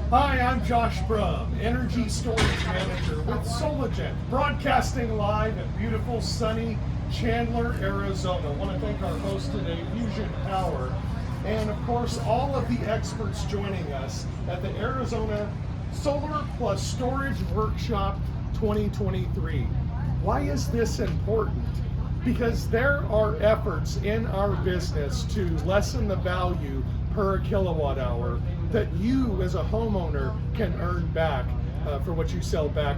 Hi, I'm Josh Brum, Energy Storage Manager with Solagent, broadcasting live in beautiful, sunny Chandler, Arizona. I want to thank our host today, Fusion Power, and of course, all of the experts joining us at the Arizona Solar+Storage Workshop 2023. Why is this important? Because there are efforts in our business to lessen the value per kilowatt hour that you as a homeowner can earn back for what you sell back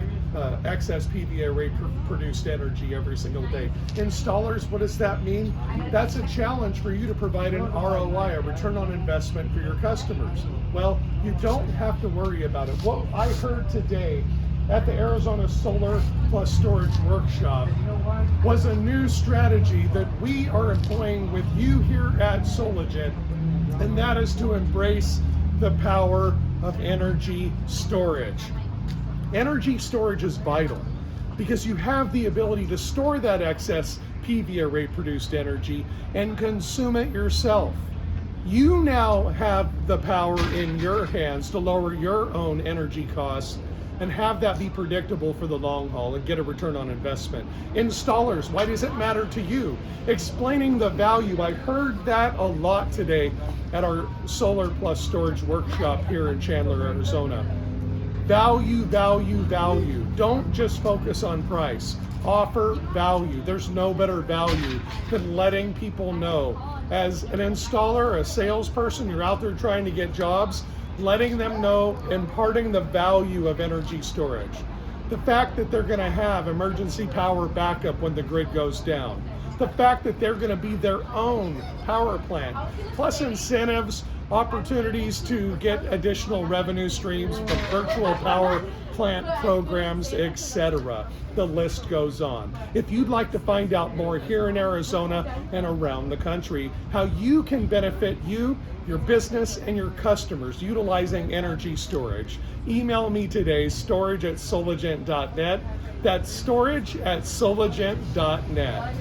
excess PVA rate produced energy every single day. Installers, what does that mean? That's a challenge for you to provide an ROI, a return on investment for your customers. Well, you don't have to worry about it. What I heard today at the Arizona Solar+Storage Workshop was a new strategy that we are employing with you here at Solagent, and that is to embrace the power of energy storage. Energy storage is vital because you have the ability to store that excess PVA rate produced energy and consume it yourself. You now have the power in your hands to lower your own energy costs and have that be predictable for the long haul and get a return on investment. Installers, why does it matter to you? Explaining the value. I heard that a lot today at our Solar+Storage Workshop here in Chandler, Arizona. Value, value, value. Don't just focus on price. Offer value. There's no better value than letting people know. As an installer, a salesperson, you're out there trying to get jobs, letting them know, imparting the value of energy storage. The fact that they're going to have emergency power backup when the grid goes down. The fact that they're going to be their own power plant, plus incentives, opportunities to get additional revenue streams from virtual power plant programs, etc. The list goes on. If you'd like to find out more here in Arizona and around the country, how you can benefit you, your business, and your customers utilizing energy storage, email me today, storage@solagent.net. That's storage@solagent.net.